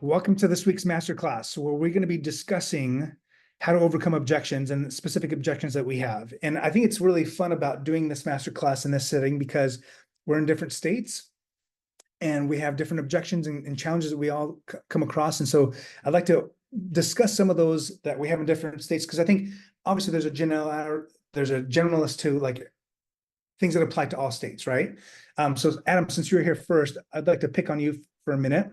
Welcome to this week's masterclass, where we're going to be discussing how to overcome objections and specific objections that we have. And I think it's really fun about doing this masterclass in this setting because we're in different states and we have different objections and challenges that we all come across. And so I'd like to discuss some of those that we have in different states, because I think obviously there's a generalist to like things that apply to all states, right? So Adam, since you're here first, I'd like to pick on you for a minute.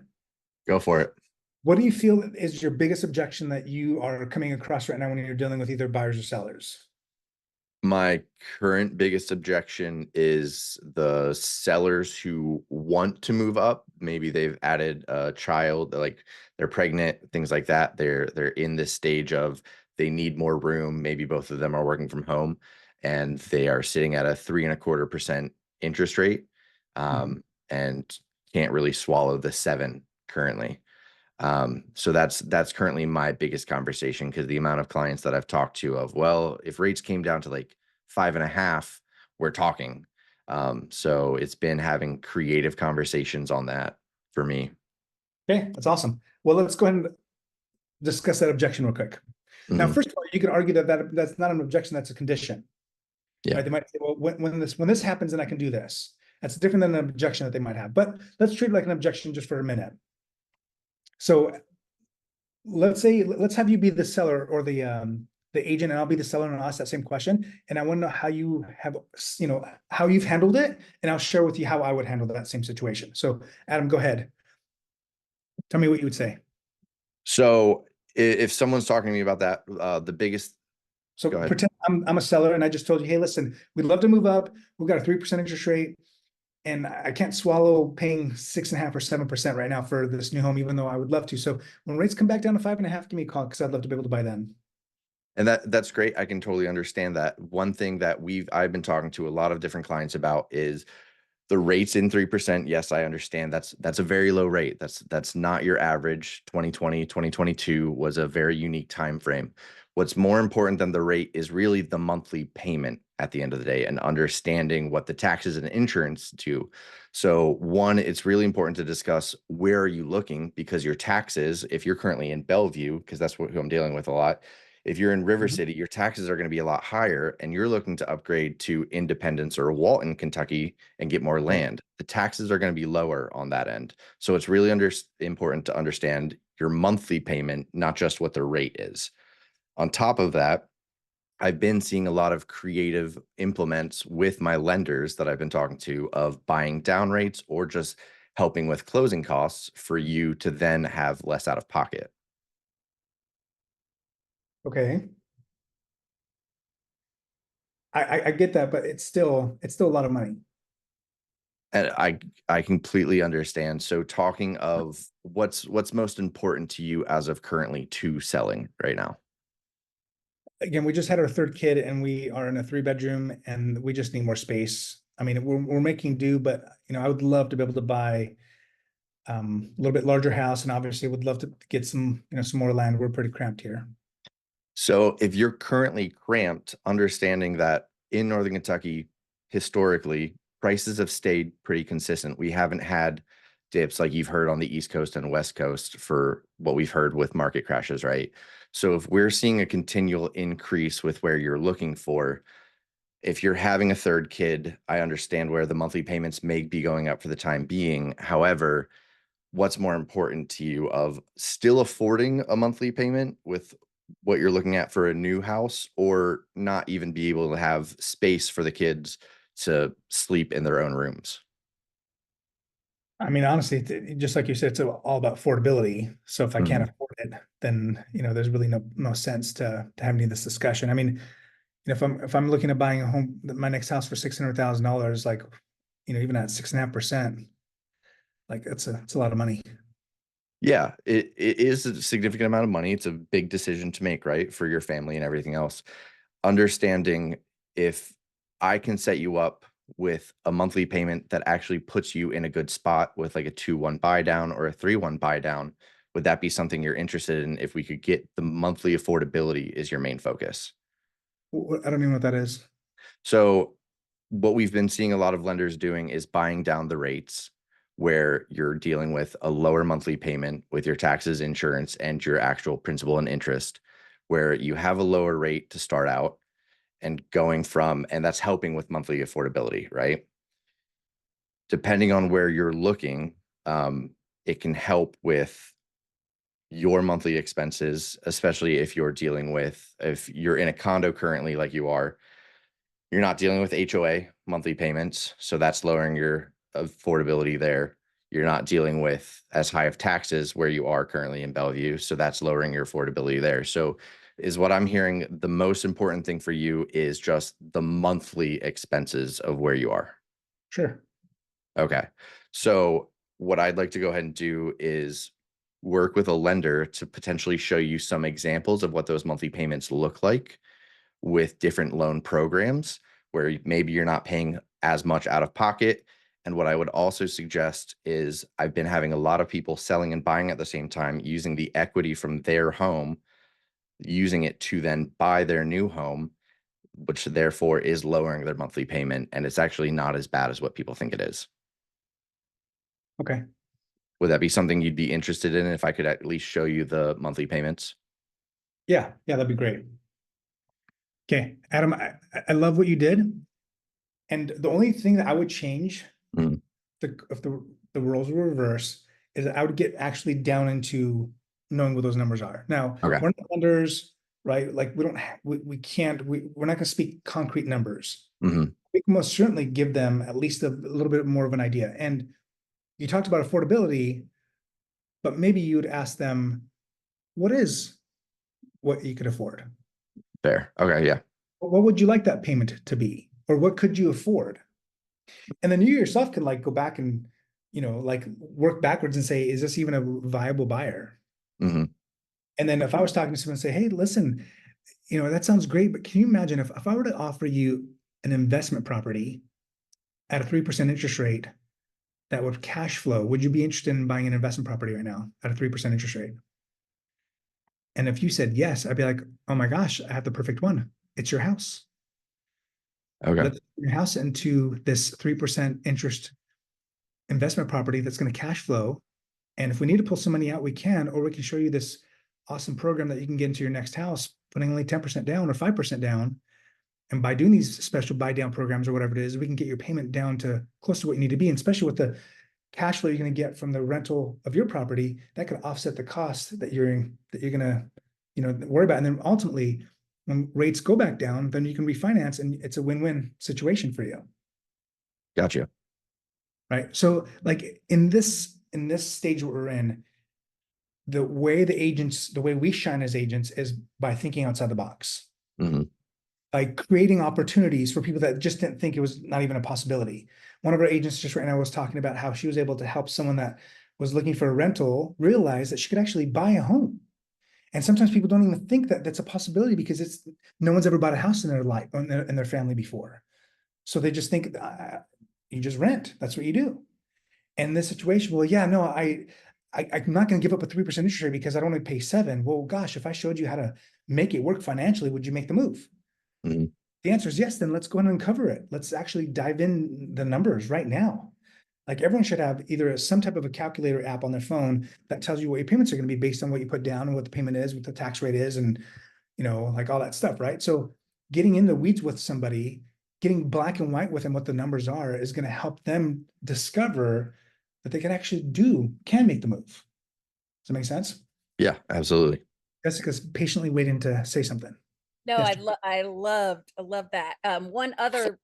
Go for it. What do you feel is your biggest objection that you are coming across right now when you're dealing with either buyers or sellers? My current biggest objection is the sellers who want to move up. Maybe they've added a child, like they're pregnant, things like that. They're in this stage of they need more room. Maybe both of them are working from home and they are sitting at a 3.25% interest rate, and can't really swallow the 7 currently. So that's currently my biggest conversation, because the amount of clients that I've talked to of, well, if rates came down to like 5.5, we're talking. So it's been having creative conversations on that for me. Okay, that's awesome. Well, let's go ahead and discuss that objection real quick. Now, first of all, you could argue that that's not an objection, that's a condition. Yeah. Right? They might say, well, when this happens, then I can do this. That's different than an objection that they might have. But let's treat it like an objection just for a minute. So let's have you be the seller or the agent, and I'll be the seller, and I'll ask that same question. And I want to know how you have, how you've handled it, and I'll share with you how I would handle that same situation. So Adam, go ahead. Tell me what you would say. So if someone's talking to me about that, the biggest. So pretend I'm a seller and I just told you, hey, listen, we'd love to move up. We've got a 3% interest rate, and I can't swallow paying 6.5 or 7% right now for this new home, even though I would love to. So when rates come back down to 5.5, give me a call, because I'd love to be able to buy then. And that's great. I can totally understand that. One thing that I've been talking to a lot of different clients about is the rates in 3%. Yes, I understand that's a very low rate. That's not your average. 2020, 2022 was a very unique time frame. What's more important than the rate is really the monthly payment at the end of the day, and understanding what the taxes and insurance do. So one, it's really important to discuss where are you looking, because your taxes, if you're currently in Bellevue, because that's who I'm dealing with a lot. If you're in River City, your taxes are going to be a lot higher, and you're looking to upgrade to Independence or Walton, Kentucky, and get more land. The taxes are going to be lower on that end. So it's really important to understand your monthly payment, not just what the rate is. On top of that, I've been seeing a lot of creative implements with my lenders that I've been talking to of buying down rates or just helping with closing costs for you to then have less out of pocket. Okay. I get that, but it's still a lot of money. And I completely understand. So talking of what's most important to you as of currently to selling right now. Again, we just had our 3rd kid, and we are in a 3-bedroom, and we just need more space. I mean, we're making do, but I would love to be able to buy a little bit larger house, and obviously would love to get some more land. We're pretty cramped here. So if you're currently cramped, understanding that in Northern Kentucky, historically, prices have stayed pretty consistent. We haven't had dips like you've heard on the East Coast and West Coast for what we've heard with market crashes, right? So if we're seeing a continual increase with where you're looking for, if you're having a 3rd kid, I understand where the monthly payments may be going up for the time being. However, what's more important to you of still affording a monthly payment with what you're looking at for a new house, or not even be able to have space for the kids to sleep in their own rooms? I mean, honestly, just like you said, it's all about affordability. So if I can't afford it, then there's really no sense to having this discussion. I mean, if I'm looking at buying a home, my next house for $600,000, like even at 6.5%, like it's a lot of money. Yeah, it is a significant amount of money. It's a big decision to make, right, for your family and everything else. Understanding if I can set you up with a monthly payment that actually puts you in a good spot with like a 2-1 buy down or a 3-1 buy down, would that be something you're interested in? If we could get the monthly affordability is your main focus. I don't even know what that is. So what we've been seeing a lot of lenders doing is buying down the rates where you're dealing with a lower monthly payment with your taxes, insurance, and your actual principal and interest, where you have a lower rate to start out and going from, and that's helping with monthly affordability, right? Depending on where you're looking, it can help with your monthly expenses, especially if you're in a condo currently, like you are, you're not dealing with HOA monthly payments. So that's lowering your affordability there. You're not dealing with as high of taxes where you are currently in Bellevue. So that's lowering your affordability there. So is what I'm hearing, the most important thing for you is just the monthly expenses of where you are. Sure. Okay. So what I'd like to go ahead and do is work with a lender to potentially show you some examples of what those monthly payments look like with different loan programs where maybe you're not paying as much out of pocket. And what I would also suggest is I've been having a lot of people selling and buying at the same time, using the equity from their home, using it to then buy their new home, which therefore is lowering their monthly payment. And it's actually not as bad as what people think it is. Okay. Would that be something you'd be interested in if I could at least show you the monthly payments? Yeah. Yeah, that'd be great. Okay, Adam, I love what you did. And the only thing that I would change, Mhm. if the roles were reverse, is that I would get actually down into knowing what those numbers are. Now, Okay. we're not lenders, right? Like we can't, we're not gonna speak concrete numbers. Mhm. We can most certainly give them at least a little bit more of an idea. And you talked about affordability, but maybe you would ask them, what is what you could afford? Fair. Okay. Yeah. What would you like that payment to be? Or what could you afford? And then you yourself can like go back and, like work backwards and say, is this even a viable buyer? Mhm. And then if I was talking to someone and say, hey, listen, that sounds great, but can you imagine if I were to offer you an investment property at a 3% interest rate that would cash flow, would you be interested in buying an investment property right now at a 3% interest rate? And if you said yes, I'd be like, oh my gosh, I have the perfect one. It's your house. Okay. Let's turn your house into this 3% interest investment property that's going to cash flow. And if we need to pull some money out, we can, or we can show you this awesome program that you can get into your next house, putting only 10% down or 5% down. And by doing these special buy down programs or whatever it is, we can get your payment down to close to what you need to be. And especially with the cash flow you're going to get from the rental of your property, that could offset the cost that you're going to, worry about. And then ultimately, when rates go back down, then you can refinance and it's a win-win situation for you. Gotcha. Right. So like in this stage we're in, the way we shine as agents is by thinking outside the box, Mhm. by creating opportunities for people that just didn't think it was not even a possibility. One of our agents just right now was talking about how she was able to help someone that was looking for a rental realize that she could actually buy a home. And sometimes people don't even think that that's a possibility because no one's ever bought a house in their life in their family before. So they just think you just rent. That's what you do. And this situation, well, yeah, no, I'm not going to give up a 3% interest rate because I don't want to pay 7. Well, gosh, if I showed you how to make it work financially, would you make the move? Mhm. The answer is yes. Then let's go ahead and uncover it. Let's actually dive in the numbers right now. Like everyone should have either some type of a calculator app on their phone that tells you what your payments are going to be based on what you put down and what the payment is, what the tax rate is, and like all that stuff, right? So getting in the weeds with somebody, getting black and white with them what the numbers are is going to help them discover that they can make the move. Does that make sense? Yeah, absolutely. Jessica's patiently waiting to say something. No, Yes. I love that. One other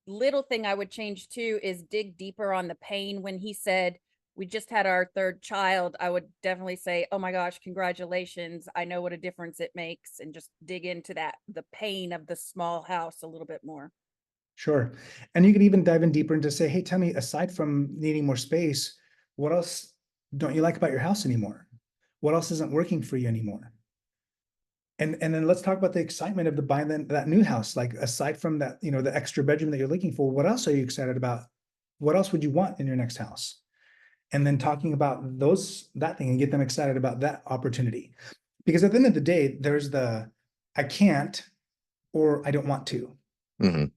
little thing I would change too is dig deeper on the pain. When he said we just had our third child, I would definitely say, oh my gosh, congratulations. I know what a difference it makes, and just dig into the pain of the small house a little bit more. Sure. And you could even dive in deeper into say, hey, tell me, aside from needing more space, what else don't you like about your house anymore? What else isn't working for you anymore? And then let's talk about the excitement of the buying that new house. Like aside from that, the extra bedroom that you're looking for, what else are you excited about? What else would you want in your next house? And then talking about that thing and get them excited about that opportunity. Because at the end of the day, there's the I can't or I don't want to. Mhm.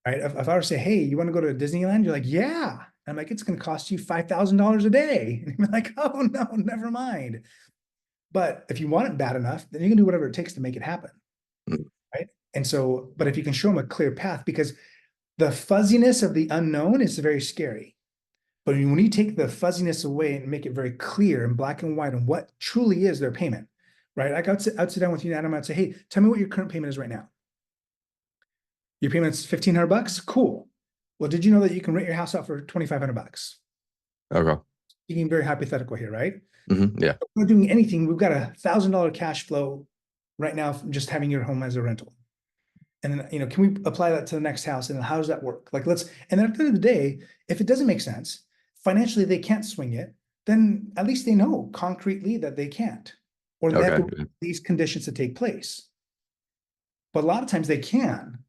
Right. If I were to say, hey, you want to go to Disneyland? You're like, yeah. I'm like, it's going to cost you $5,000 a day. And you're like, oh no, never mind. But if you want it bad enough, then you can do whatever it takes to make it happen. Mm. Right. And so, but if you can show them a clear path, because the fuzziness of the unknown is very scary. But when you take the fuzziness away and make it very clear and black and white on what truly is their payment, right? I'd sit down with you, Adam. I'd say, hey, tell me what your current payment is right now. Your payment's $1,500. Cool. Well, did you know that you can rent your house out for $2,500? Okay. Being very hypothetical here, right? Yeah. We're not doing anything. We've got $1,000 cash flow right now from just having your home as a rental. And then, can we apply that to the next house? And how does that work? Like, and then at the end of the day, if it doesn't make sense, financially, they can't swing it, then at least they know concretely that they can't, or they have to wait for these conditions to take place. But a lot of times they can,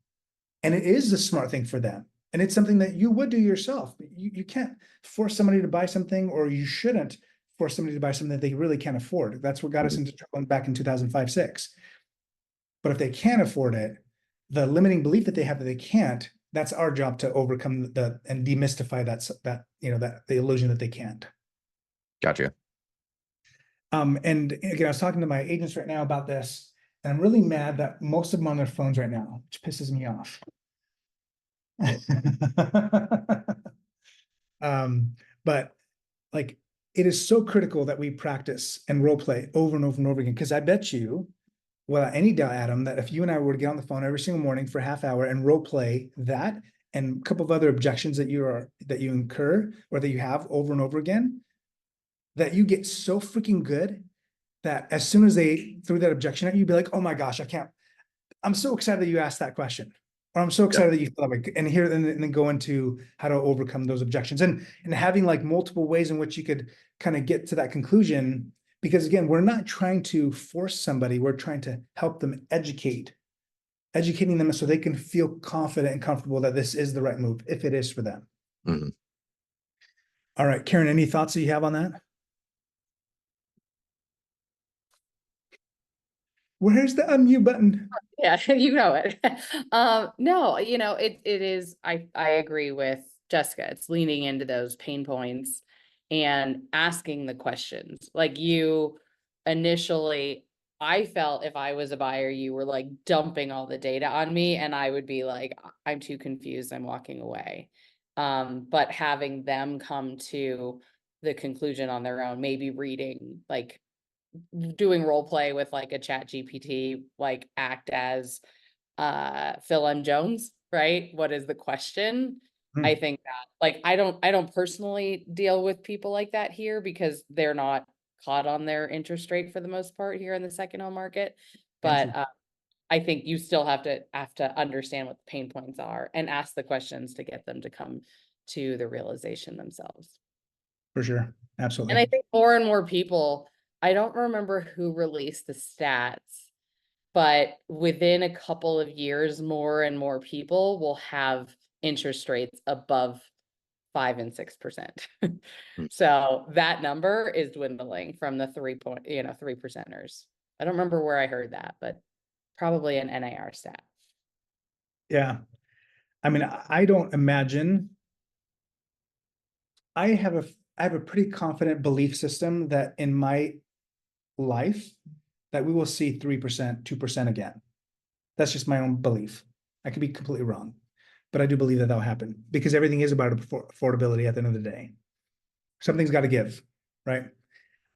and it is a smart thing for them. And it's something that you would do yourself. You can't force somebody to buy something, or you shouldn't force somebody to buy something that they really can't afford. That's what got us into trouble back in 2005-06. But if they can't afford it, the limiting belief that they have that they can't, that's our job to overcome and demystify that the illusion that they can't. Gotcha. And again, I was talking to my agents right now about this, and I'm really mad that most of them are on their phones right now, which pisses me off. But like, it is so critical that we practice and role play over and over and over again, because I bet you, without any doubt, Adam, that if you and I were to get on the phone every single morning for a half hour and role play that and a couple of other objections that you incur or that you have over and over again, that you get so freaking good that as soon as they threw that objection at you, you'd be like, oh my gosh, I'm so excited that you asked that question. Or I'm so excited that you feel like, and then go into how to overcome those objections and having like multiple ways in which you could kind of get to that conclusion. Because again, we're not trying to force somebody, we're trying to help them educating them so they can feel confident and comfortable that this is the right move, if it is for them. Mm-hmm. All right, Karen, any thoughts that you have on that? Where's the unmute button? Yeah, you know it. No, it is, I agree with Jessica. It's leaning into those pain points and asking the questions. Like you initially, I felt if I was a buyer, you were like dumping all the data on me and I would be like, I'm too confused, I'm walking away. But having them come to the conclusion on their own, maybe reading, like doing role play with like a chat GPT, like act as Phil M. Jones, right? What is the question? I think that like I don't personally deal with people like that here because they're not caught on their interest rate for the most part here in the second home market. But I think you still have to understand what the pain points are and ask the questions to get them to come to the realization themselves. For sure. Absolutely. And I think more and more people, I don't remember who released the stats, but within a couple of years, more and more people will have interest rates above 5 and 6%. So that number is dwindling from the 3%ers. I don't remember where I heard that, but probably an NAR stat. Yeah. I mean, I don't imagine. I have a pretty confident belief system that in my life that we will see 3%, 2% again. That's just my own belief. I could be completely wrong, but I do believe that that'll happen because everything is about affordability at the end of the day. Something's got to give, right?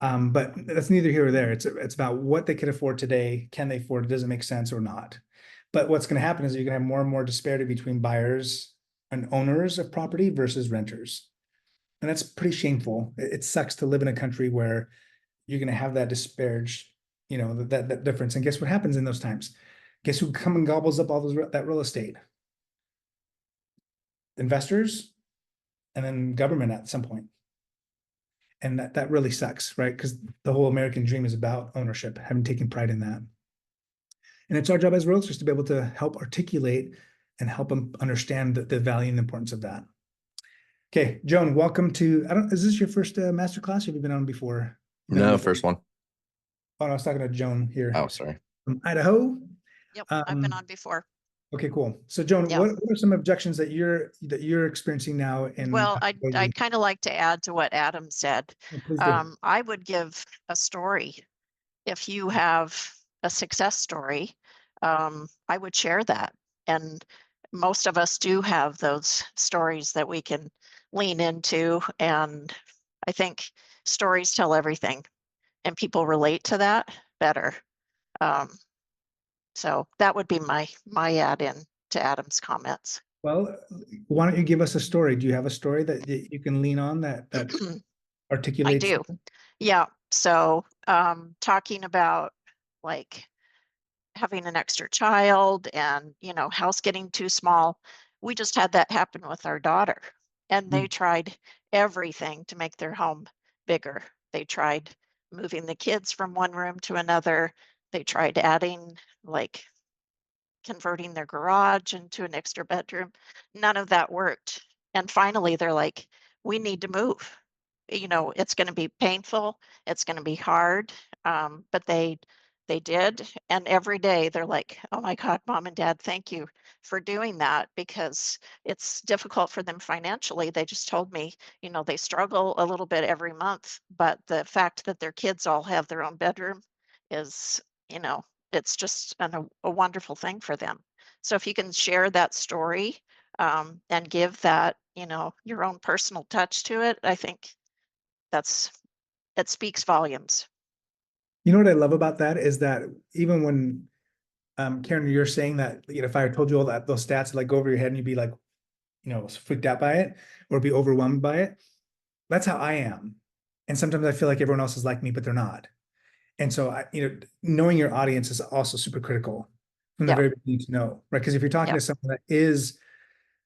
But that's neither here or there. It's about what they can afford today. Can they afford it? Does it make sense or not? But what's going to happen is you're going to have more and more disparity between buyers and owners of property versus renters. And that's pretty shameful. It sucks to live in a country where you're going to have that disparage, that difference. And guess what happens in those times? Guess who come and gobbles up all that real estate? Investors and then government at some point. And that really sucks, right? Because the whole American dream is about ownership, having taken pride in that. And it's our job as realtors to be able to help articulate and help them understand the value and the importance of that. Okay, Joan, welcome to, is this your first masterclass? Or have you been on before? No, first one. Oh, I was talking to Joan here. Oh, sorry. From Idaho. Yep, I've been on before. Okay, cool. So Joan, Yeah. what are some objections that you're experiencing now? And Well, I'd kind of like to add to what Adam said. please do. I would give a story. If you have a success story, I would share that. And most of us do have those stories that we can lean into. And I think stories tell everything, and people relate to that better. Um, so that would be my add in to Adam's comments. Well, why don't you give us a story? Do you have a story that you can lean on that I articulates? do. Yeah. So talking about like having an extra child and, house getting too small. We just had that happen with our daughter, and they tried everything to make their home bigger. They tried moving the kids from one room to another. They tried adding, like, converting their garage into an extra bedroom. None of that worked. And finally, they're like, we need to move. It's going to be painful. It's going to be hard. But they did. And every day they're like, oh my God, mom and dad, thank you for doing that, because it's difficult for them financially. They just told me, they struggle a little bit every month, but the fact that their kids all have their own bedroom is, you know, it's just a wonderful thing for them. So if you can share that story, and give that, your own personal touch to it, I think it speaks volumes. You know what I love about that is that even when Karen, you're saying that, if I told you all that those stats like go over your head and you'd be like, freaked out by it or be overwhelmed by it. That's how I am. And sometimes I feel like everyone else is like me, but they're not. And so knowing your audience is also super critical from the Yep. very beginning to know, right? Because if you're talking Yep. to someone that is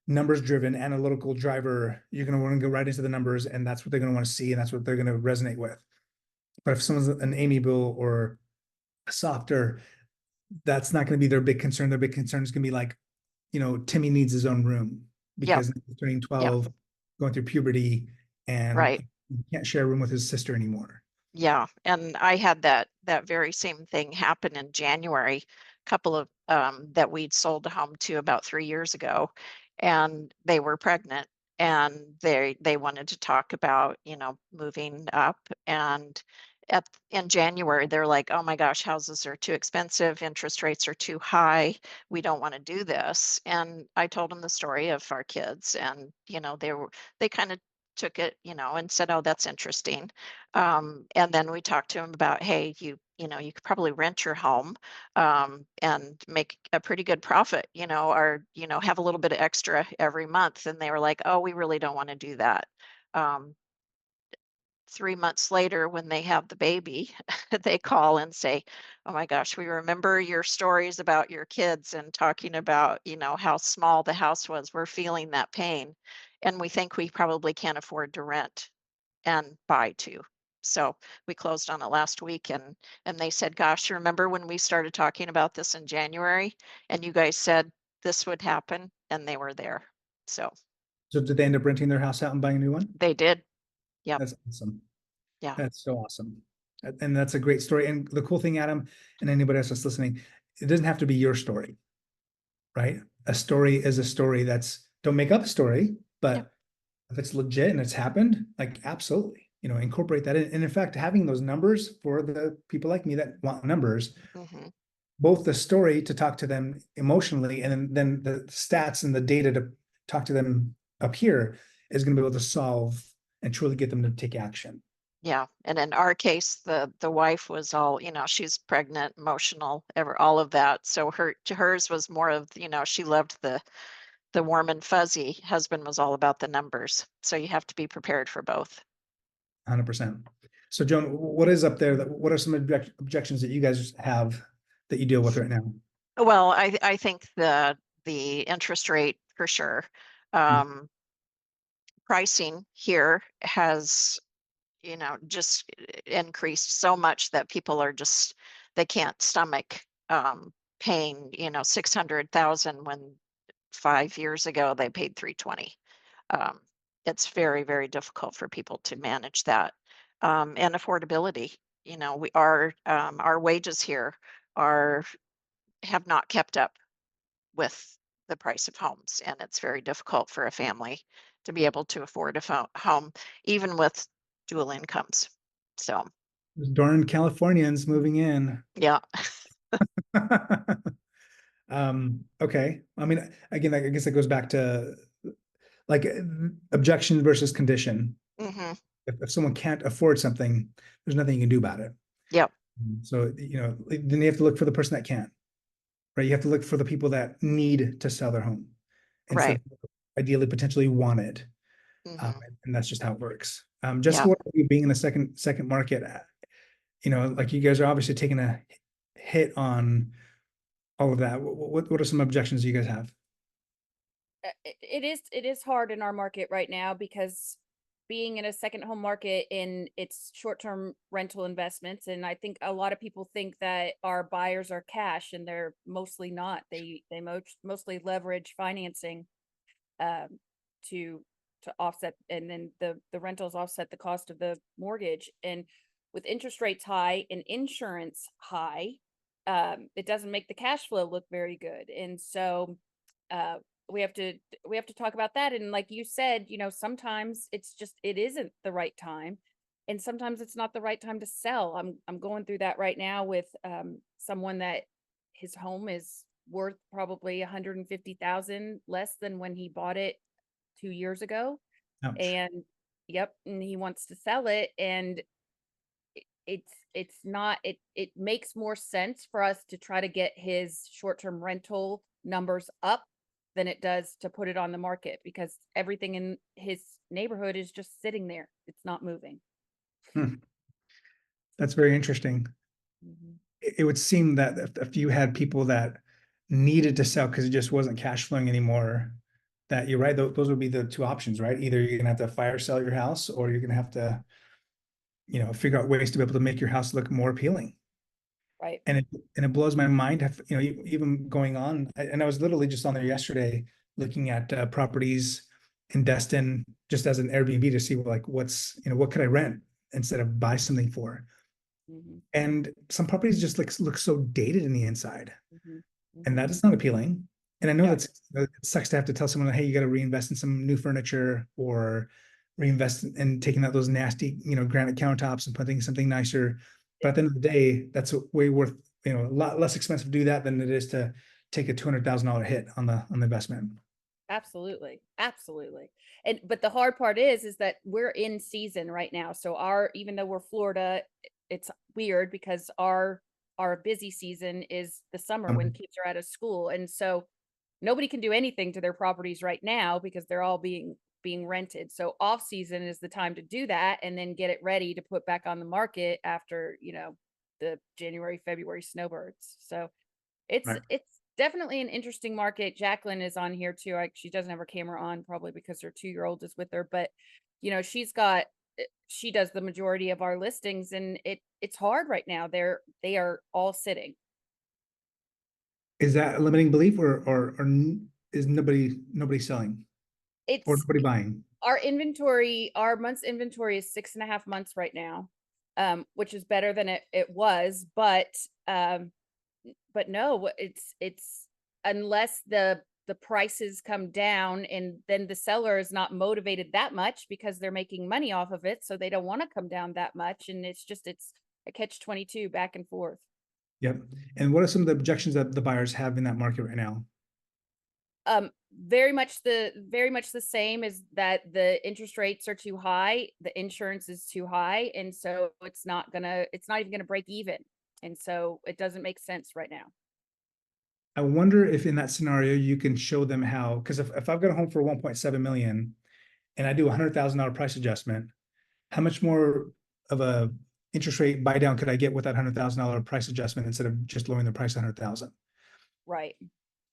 numbers driven, analytical driver, you're going to want to go right into the numbers, and that's what they're going to want to see, and that's what they're going to resonate with. But if someone's an amiable or softer, that's not going to be their big concern. Their big concern is going to be like, Timmy needs his own room because he's turning 12, going through puberty, and Right. he can't share a room with his sister anymore. Yeah, and I had that very same thing happen in January. A couple of that we'd sold a home to about 3 years ago, and they were pregnant, and they wanted to talk about, moving up. And in January, they're like, "Oh my gosh, houses are too expensive, interest rates are too high. We don't want to do this." And I told them the story of our kids, and they kind of took it, and said, "Oh, that's interesting." And then we talked to him about, hey, you could probably rent your home, and make a pretty good profit, or, have a little bit of extra every month. And they were like, oh, we really don't want to do that. Um, 3 months later, when they have the baby, they call and say, oh my gosh, we remember your stories about your kids and talking about, how small the house was. We're feeling that pain. And we think we probably can't afford to rent and buy too. So we closed on it last week, and they said, gosh, you remember when we started talking about this in January and you guys said this would happen, and they were there. So did they end up renting their house out and buying a new one? they did. Yep. That's awesome. Yeah. That's so awesome. And that's a great story. And the cool thing, Adam, and anybody else that's listening, it doesn't have to be your story, right? A story is a story. Don't make up a story, but if it's legit and it's happened, like absolutely, incorporate that in. And in fact, having those numbers for the people like me that want numbers, both the story to talk to them emotionally, and then the stats and the data to talk to them up here is going to be able to solve and truly get them to take action. Yeah. And in our case, the wife was all, she's pregnant, emotional, all of that. So hers was more of, she loved the warm and fuzzy. Husband was all about the numbers. So you have to be prepared for both. 100%. So Joan, what is up there? What are some objections that you guys have that you deal with right now? Well, I think the interest rate for sure. Pricing here has, just increased so much that people are just, they can't stomach paying, 600,000 when 5 years ago they paid 320. It's very, very difficult for people to manage that. And affordability, our wages here have not kept up with the price of homes, and it's very difficult for a family to be able to afford a home, even with dual incomes. So, Those darn Californians moving in. yeah. Okay. I mean, again, I guess it goes back to like objection versus condition. Hmm. If someone can't afford something, there's nothing you can do about it. Yep. So, then you have to look for the person that can't, right? You have to look for the people that need to sell their home instead Right. of ideally potentially want it. Hmm. And that's just how it works. Yeah. Jessica, what about you being in the second market, like you guys are obviously taking a hit on all of that. What are some objections you guys have? It is hard in our market right now because being in a second home market in its short-term rental investments, and I think a lot of people think that our buyers are cash, and they're mostly not. They mostly leverage financing um, to offset, and then the rentals offset the cost of the mortgage. And with interest rates high and insurance high, it doesn't make the cash flow look very good. And so uh, we have to talk about that. And like you said, sometimes it isn't the right time, and sometimes it's not the right time to sell. I'm going through that right now with someone that his home is worth probably 150,000 less than when he bought it 2 years ago. Ouch. And yep, and he wants to sell it, and it's not, it makes more sense for us to try to get his short-term rental numbers up than it does to put it on the market, because everything in his neighborhood is just sitting there. It's not moving. That's very interesting. It would seem that if you had people that needed to sell because it just wasn't cash flowing anymore, that you're right, those would be the two options, right? Either you're gonna have to fire sell your house, or you're gonna have to, figure out ways to be able to make your house look more appealing. Right. And it blows my mind, even going on, and I was literally just on there yesterday looking at properties in Destin just as an Airbnb to see like what could I rent instead of buy something for. Mhm, And some properties just look so dated in the inside, mhm, and mhm. that is not appealing. And I know No. it sucks to have to tell someone, hey, you got to reinvest in some new furniture, or reinvest in taking out those nasty, granite countertops and putting something nicer. But at the end of the day, that's way worth, a lot less expensive to do that than it is to take a $200,000 hit on the investment. Absolutely. Absolutely. But the hard part is that we're in season right now. So even though we're Florida, it's weird because our busy season is the summer when kids are out of school. And so nobody can do anything to their properties right now because they're all being rented. So off season is the time to do that, and then get it ready to put back on the market after, the January, February snowbirds. So it's Right. it's definitely an interesting market. Jacqueline is on here too. She doesn't have her camera on, probably because her 2-year-old is with her, but she does the majority of our listings, and it's hard right now. They are all sitting. Is that a limiting belief, or is nobody selling or It's nobody buying? our month's inventory is 6.5 months right now, which is better than it was, but no, it's unless the prices come down, and then the seller is not motivated that much because they're making money off of it, so they don't want to come down that much, and it's a catch-22 back and forth. Yep. And what are some of the objections that the buyers have in that market right now? Very much the same, is that the interest rates are too high, the insurance is too high, and so it's not even gonna break even, and so it doesn't make sense right now. I wonder if in that scenario you can show them how, because if I've got a home for 1.7 million and I do $100,000 price adjustment, how much more of a interest rate buy down could I get with that $100,000 price adjustment instead of just lowering the price 100,000? Right.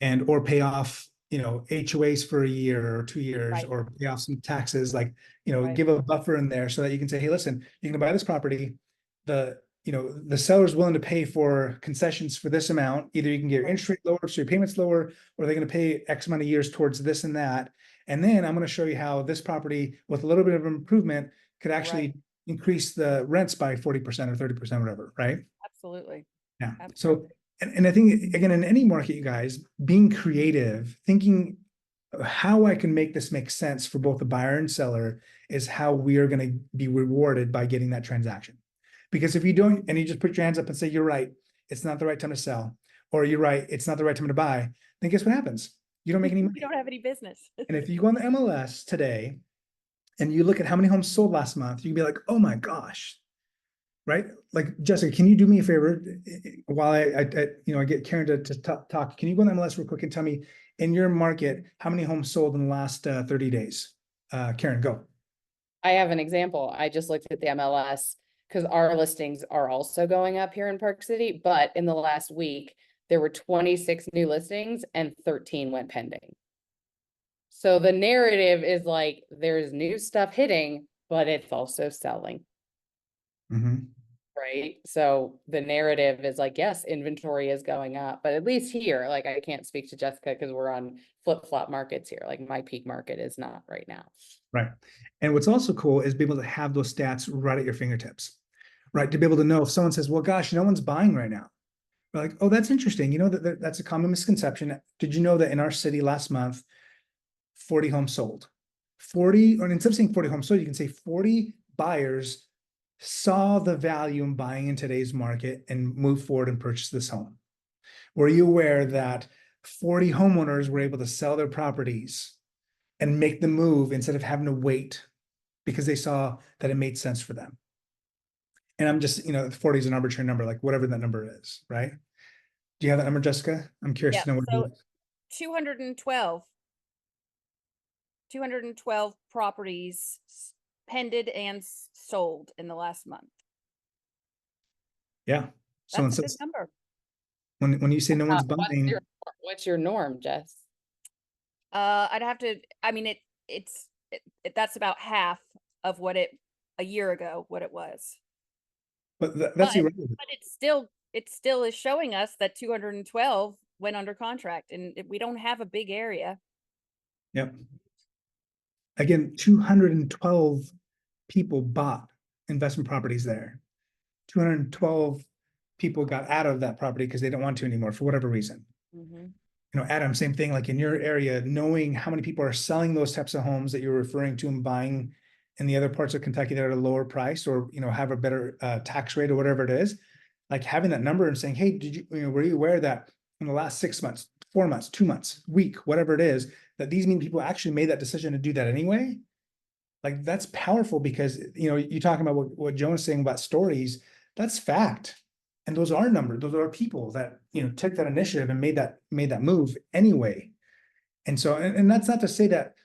And or pay off, HOAs for a year or 2 years, Right. or pay off some taxes, like, Right. give a buffer in there so that you can say, hey, listen, you're gonna buy this property. The seller's willing to pay for concessions for this amount. Either you can get your Right. interest rate lower, so your payments lower, or they're gonna pay X amount of years towards this and that. And then I'm gonna show you how this property with a little bit of improvement could actually Right. increase the rents by 40% or 30%, whatever, right? Absolutely. Yeah. So Absolutely. And I think, again, in any market, you guys, being creative, thinking how I can make this make sense for both the buyer and seller is how we are going to be rewarded by getting that transaction. Because if you don't, and you just put your hands up and say, you're right, it's not the right time to sell, or you're right, it's not the right time to buy, then guess what happens? You don't make any money. You don't have any business. And if you go on the MLS today and you look at how many homes sold last month, you can be like, oh my gosh, right? Like, Jessica, can you do me a favor while I get Karen to talk? Can you go on the MLS real quick and tell me in your market how many homes sold in the last 30 days? Karen, go. I have an example. I just looked at the MLS because our listings are also going up here in Park City, but in the last week, there were 26 new listings and 13 went pending. So the narrative is like, there's new stuff hitting, but it's also selling. Mm-hmm. Right? So the narrative is like, yes, inventory is going up, but at least here, like I can't speak to Jessica because we're on flip-flop markets here. Like my peak market is not right now. Right. And what's also cool is be able to have those stats right at your fingertips, right? To be able to know if someone says, well, gosh, no one's buying right now. We're like, oh, that's interesting. You know, that's a common misconception. Did you know that in our city last month, 40 homes sold? 40, or instead of saying 40 homes sold, you can say 40 buyers saw the value in buying in today's market and moved forward and purchased this home. Were you aware that 40 homeowners were able to sell their properties and make the move instead of having to wait because they saw that it made sense for them? And I'm just, 40 is an arbitrary number, like whatever that number is, right? Do you have that number, Jessica? I'm curious to know what So 212 properties pended and sold in the last month. Yeah. So That's a good number. when you say no one's buying, What's your norm, Jess? I'd have to, I mean, that's about half of what a year ago, what it was. but that's But irrelevant. it still is showing us that 212 went under contract, and we don't have a big area. Yep. Again, 212 people bought investment properties there. 212 people got out of that property because they don't want to anymore for whatever reason. Mm-hmm. Adam, same thing, like in your area, knowing how many people are selling those types of homes that you're referring to and buying in the other parts of Kentucky that are at a lower price, or, have a better tax rate or whatever it is, like having that number and saying, hey, were you aware that in the last 6 months, 4 months, 2 months, week, whatever it is, that these mean people actually made that decision to do that anyway? Like, that's powerful because, you're talking about what Joan is saying about stories, that's fact. And those are numbers, those are people that, took that initiative and made that move anyway. And so, and that's not to say that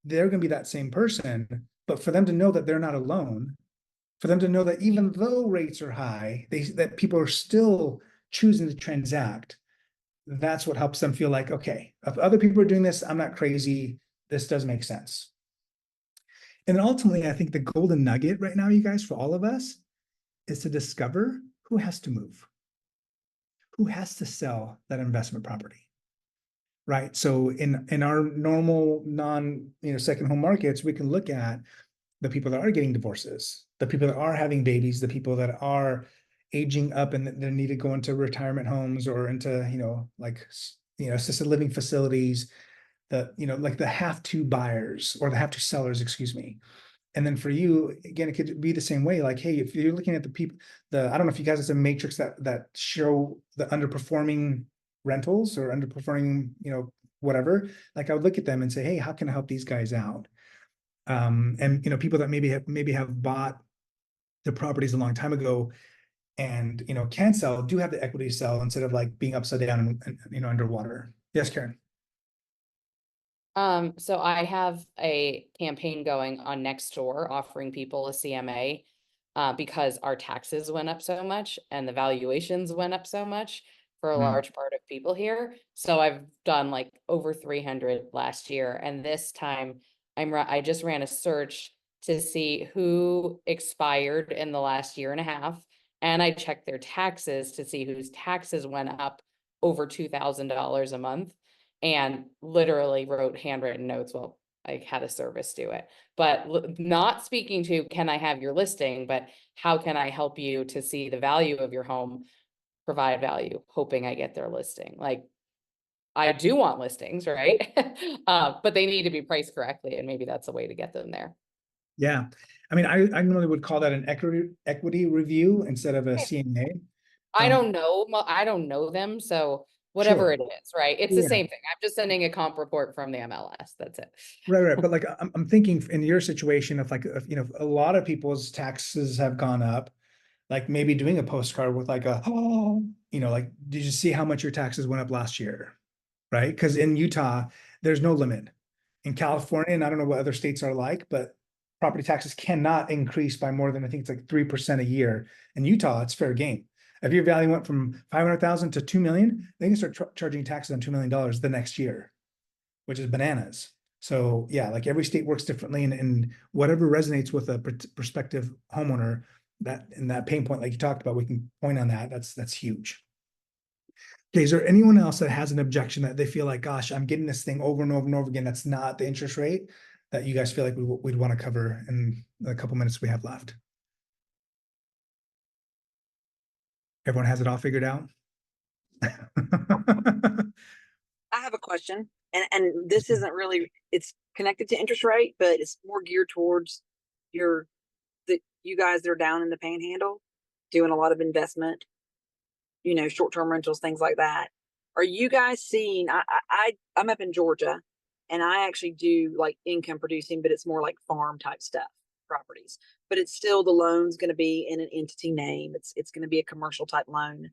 they're going to be that same person, but for them to know that they're not alone, for them to know that even though rates are high, that people are still choosing to transact, that's what helps them feel like, okay, if other people are doing this, I'm not crazy. This does make sense. And ultimately, I think the golden nugget right now, you guys, for all of us, is to discover who has to move, who has to sell that investment property, right? So in our normal second home markets, we can look at the people that are getting divorces, the people that are having babies, the people that are aging up and they need to go into retirement homes or into, assisted living facilities, like the have to buyers or the have to sellers, excuse me. And then for you, again, it could be the same way. Like, hey, if you're looking at the people, I don't know if you guys have a matrix that show the underperforming rentals or underperforming, whatever. Like I would look at them and say, hey, how can I help these guys out? And people that maybe have bought the properties a long time ago and can sell, do have the equity to sell instead of like being upside down and underwater. Yes, Karen. So I have a campaign going on Nextdoor offering people a CMA because our taxes went up so much and the valuations went up so much for a large part of people here. So I've done like over 300 last year. And this time I just ran a search to see who expired in the last year and a half. And I checked their taxes to see whose taxes went up over $2,000 a month. And literally wrote handwritten notes. Well, I had a service do it, but not speaking to, can I have your listing, but how can I help you to see the value of your home? provide value, hoping I get their listing. Like, I do want listings, right? But they need to be priced correctly, and maybe that's a way to get them there. Yeah. I mean, I normally would call that an equity review instead of a CMA. I don't know them, so whatever Sure. it is, right? It's Yeah. the same thing. I'm just sending a comp report from the MLS. That's it. Right. But like, I'm thinking in your situation of like, a lot of people's taxes have gone up, like maybe doing a postcard with like like, did you see how much your taxes went up last year? Right? Because in Utah, there's no limit. In California, and I don't know what other states are like, but property taxes cannot increase by more than, I think it's like 3% a year. In Utah, it's fair game. If your value went from 500,000 to 2 million, they can start charging taxes on $2 million the next year, which is bananas. So yeah, like every state works differently, and whatever resonates with a prospective homeowner, that pain point, like you talked about, we can point on that. That's huge. Okay, is there anyone else that has an objection that they feel like, gosh, I'm getting this thing over and over and over again, that's not the interest rate, that you guys feel like we'd want to cover in a couple minutes we have left? Everyone has it all figured out? I have a question, and this isn't really, it's connected to interest rate, but it's more geared towards you guys that are down in the panhandle doing a lot of investment, short-term rentals, things like that. Are you guys seeing, I'm up in Georgia, and I actually do like income producing, but it's more like farm type stuff, properties, but it's still, the loan's going to be in an entity name. It's going to be a commercial type loan.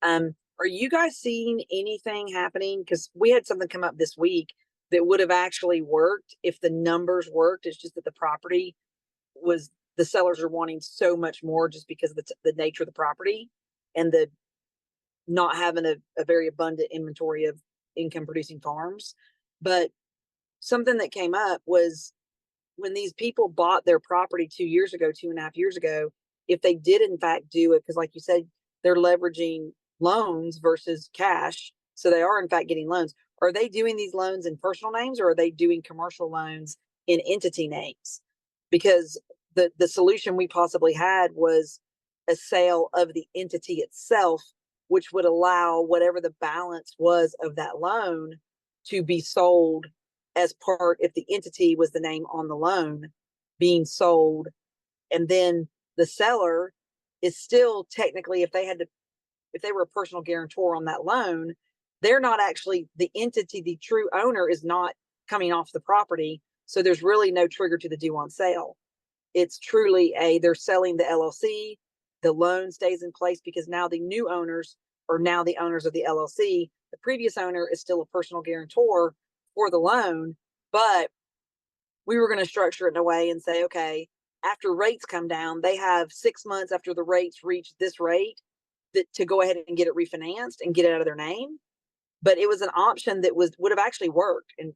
Are you guys seeing anything happening? Because we had something come up this week that would have actually worked if the numbers worked. It's just that the sellers are wanting so much more just because of the nature of the property and the not having a very abundant inventory of income producing farms. But something that came up was when these people bought their property 2.5 years ago, if they did in fact do it, because like you said, they're leveraging loans versus cash. So they are in fact getting loans. Are they doing these loans in personal names, or are they doing commercial loans in entity names? Because the solution we possibly had was a sale of the entity itself, which would allow whatever the balance was of that loan to be sold as part, if the entity was the name on the loan being sold. And then the seller is still technically, if they were a personal guarantor on that loan, they're not actually the entity. The true owner is not coming off the property. So there's really no trigger to the due on sale. It's truly they're selling the LLC. The loan stays in place because now the new owners are now the owners of the LLC. The previous owner is still a personal guarantor for the loan, but we were going to structure it in a way and say, okay, after rates come down, they have 6 months after the rates reach this rate to go ahead and get it refinanced and get it out of their name. But it was an option that would have actually worked, and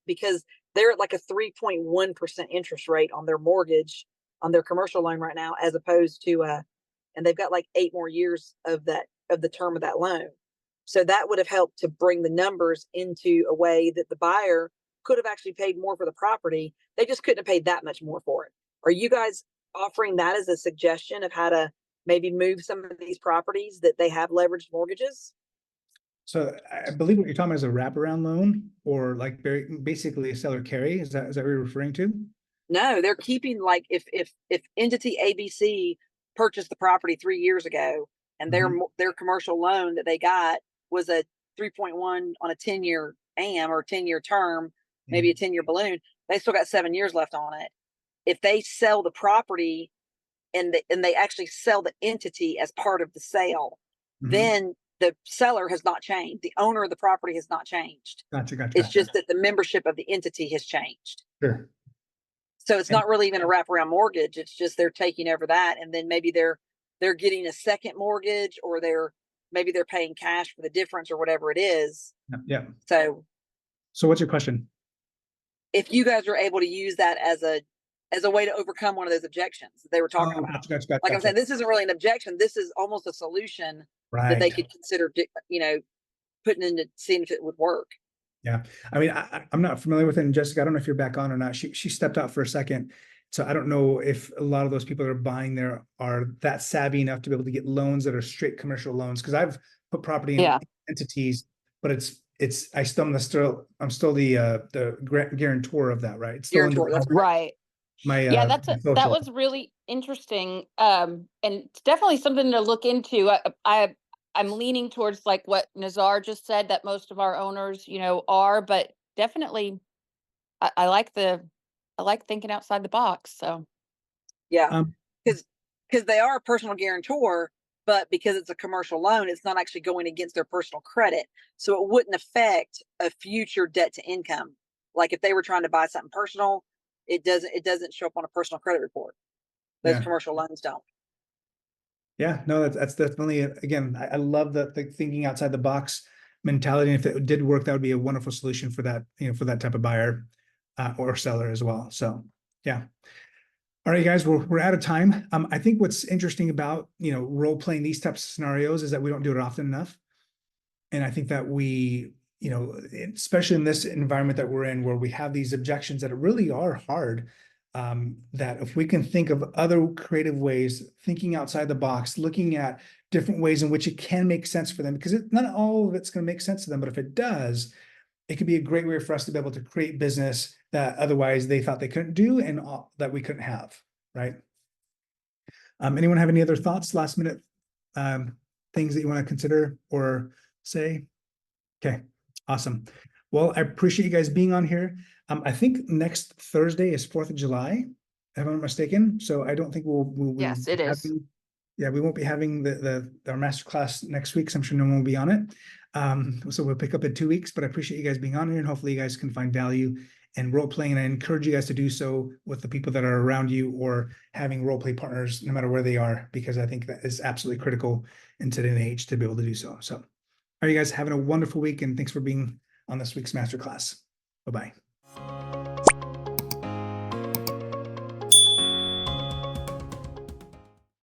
because they're at like a 3.1% interest rate on their mortgage on their commercial loan right now, as opposed to and they've got like 8 more years of the term of that loan. So that would have helped to bring the numbers into a way that the buyer could have actually paid more for the property. They just couldn't have paid that much more for it. Are you guys offering that as a suggestion of how to maybe move some of these properties that they have leveraged mortgages? So I believe what you're talking about is a wraparound loan, or like basically a seller carry. Is that what you're referring to? No, they're keeping, like, if entity ABC purchased the property 3 years ago, and their commercial loan that they got was a 3.1 on a 10-year AM or 10-year term, maybe a 10-year balloon, they still got 7 years left on it. If they sell the property and they actually sell the entity as part of the sale, then the seller has not changed. The owner of the property has not changed. Gotcha. It's just that the membership of the entity has changed. Sure. So it's not really even a wraparound mortgage. It's just they're taking over that, and then maybe they're getting a second mortgage, or maybe they're paying cash for the difference or whatever it is. Yeah. So what's your question? if you guys are able to use that as a way to overcome one of those objections that they were talking about. Gotcha. Like I'm saying, this isn't really an objection. This is almost a solution that they could consider, putting into seeing if it would work. Yeah. I mean, I'm not familiar with it. And Jessica, I don't know if you're back on or not. She stepped out for a second. So I don't know if a lot of those people that are buying there are that savvy enough to be able to get loans that are straight commercial loans. Because I've put property in Yeah. entities, but I'm still the guarantor of that, right? It's still under Guarantor, that's Right. my Yeah, my that social. was really interesting. And it's definitely something to look into. I'm leaning towards like what Nazar just said, that most of our owners, are, but definitely I like thinking outside the box. So yeah. Um, Because they are a personal guarantor, but because it's a commercial loan, it's not actually going against their personal credit. So it wouldn't affect a future debt to income. Like if they were trying to buy something personal, it doesn't show up on a personal credit report. Those Yeah. commercial loans don't. Yeah, no, that's definitely, again, I love the thinking outside the box mentality. And if it did work, that would be a wonderful solution for that, for that type of buyer or seller as well. So, yeah. All right, guys, we're out of time. I think what's interesting about, role playing these types of scenarios is that we don't do it often enough. And I think that we, especially in this environment that we're in, where we have these objections that really are hard, that if we can think of other creative ways, thinking outside the box, looking at different ways in which it can make sense for them, because not all of it's going to make sense to them, but if it does, it could be a great way for us to be able to create business that otherwise they thought they couldn't do and that we couldn't have, right? Anyone have any other thoughts, last minute things that you want to consider or say? Okay, awesome. Well, I appreciate you guys being on here. I think next Thursday is 4th of July, if I'm not mistaken. So I don't think we'll Yes, it is. Yeah, we won't be having our masterclass next week, so I'm sure no one will be on it. So we'll pick up in 2 weeks, but I appreciate you guys being on here, and hopefully you guys can find value in role playing. And I encourage you guys to do so with the people that are around you or having role play partners, no matter where they are, because I think that is absolutely critical in today's age to be able to do so. So, are you guys having a wonderful week, and thanks for being on this week's masterclass. Bye-bye.